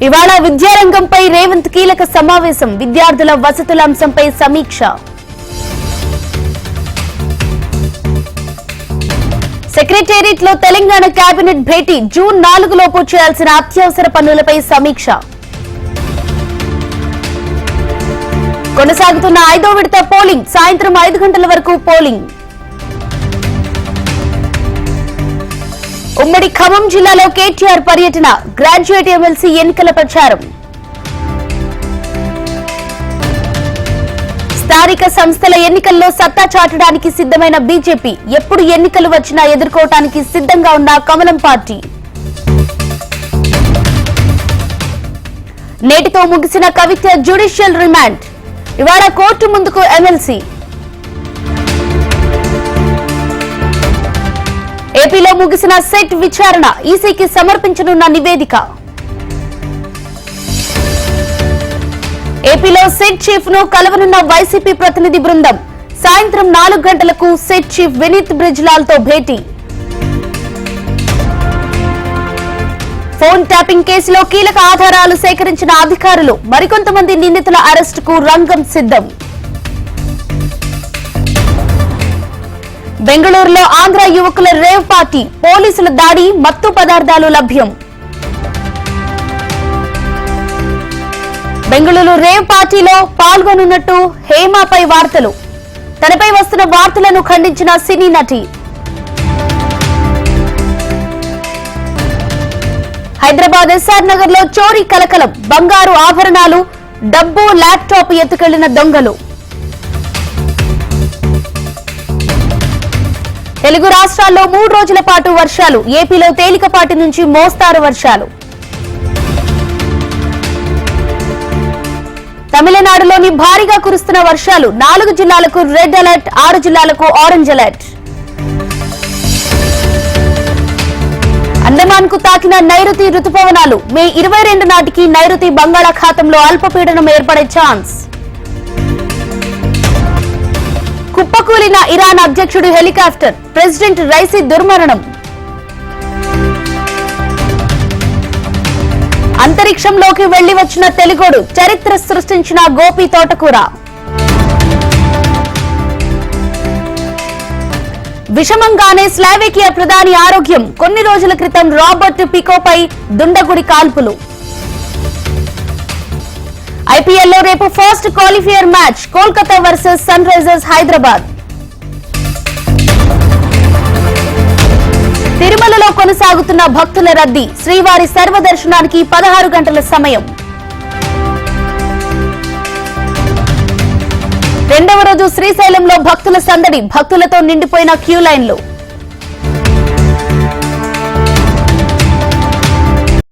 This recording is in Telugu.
ఇవాళ విద్యారంగంపై రేవంత్ కీలక సమావేశం. విద్యార్థుల వసతుల అంశంపై సమీక్ష. సెక్రటేరియట్ లో తెలంగాణ కేబినెట్ భేటీ. జూన్ 4 లోపు చేయాల్సిన అత్యవసర పనులపై సమీక్ష. కొనసాగుతున్న 5వ విడత పోలింగ్. సాయంత్రం 5 గంటల వరకు పోలింగ్. ఉమ్మడి ఖమ్మం జిల్లాలో కేటీఆర్ పర్యటన. గ్రాడ్యుయేట్ ఎమ్మెల్సీ ఎన్నికల ప్రచారం. స్థానిక సంస్థల ఎన్నికల్లో సత్తా చాటడానికి సిద్ధమైన బీజేపీ. ఎప్పుడు ఎన్నికలు వచ్చినా ఎదుర్కోవటానికి సిద్ధంగా ఉన్న కమలం పార్టీ. నేటితో ముగిసిన కవిత జ్యుడిషియల్ రిమాండ్. ఇవాళ కోర్టు ముందుకు ఎమ్మెల్సీ. ఏపీలో ముగిసిన సెట్ విచారణ. ఈసీకి సమర్పించనున్న నివేదిక. ఏపీలో సెట్ చీఫ్ ను కలవనున్న వైసీపీ ప్రతినిధి బృందం. సాయంత్రం 4 గంటలకు సెట్ చీఫ్ వినీత్ బ్రిజ్లాల్ తో భేటీ. ఫోన్ ట్యాపింగ్ కేసులో కీలక ఆధారాలు సేకరించిన అధికారులు. మరికొంతమంది నిందితుల అరెస్టుకు రంగం సిద్ధం. బెంగళూరులో ఆంధ్ర యువకుల రేవ్ పార్టీ. పోలీసుల దాడి. మత్తు పదార్థాలు లభ్యం. బెంగళూరు రేవ్ పార్టీలో పాల్గొనున్నట్టు హేమపై వార్తలు. తనపై వస్తున్న వార్తలను ఖండించిన సినీ నటి. హైదరాబాద్ ఎస్ఆర్ నగర్ లో చోరీ కలకలం. బంగారు ఆభరణాలు, డబ్బు, ల్యాప్టాప్ ఎత్తుకెళ్లిన దొంగలు. తెలుగు రాష్ట్రాల్లో 3 రోజుల పాటు వర్షాలు. ఏపీలో తేలికపాటి నుంచి మోస్తారు వర్షాలు. తమిళనాడులోని భారీగా కురుస్తున్న వర్షాలు. 4 జిల్లాలకు రెడ్ అలర్ట్, 6 జిల్లాలకు ఆరెంజ్ అలర్ట్. అండమాన్ కు తాకిన నైరుతి రుతుపవనాలు. మే 22 నాటికి నైరుతి బంగాళాఖాతంలో అల్పపీడనం ఏర్పడే ఛాన్స్. కుప్పకూలిన ఇరాన్ అధ్యక్షుడు హెలికాప్టర్. ప్రెసిడెంట్ రైసీ దుర్మరణం. అంతరిక్షంలోకి వెళ్లి వచ్చిన తెలుగోడు. చరిత్ర సృష్టించిన గోపి తోటకూర. విషమంగానే స్లావేకియా ప్రధాని ఆరోగ్యం. కొన్ని రోజుల క్రితం రాబర్ట్ పికోపై దుండగుడి కాల్పులు. ఐపీఎల్లో రేపు first qualifier match. Kolkata versus Sunrisers Hyderabad. తిరుమలలో కొనసాగుతున్న భక్తుల రద్దీ. శ్రీవారి సర్వదర్శనానికి 16 గంటల సమయం. 2వ రోజు శ్రీశైలంలో భక్తుల సందడి. భక్తులతో నిండిపోయిన క్యూ లైన్లు.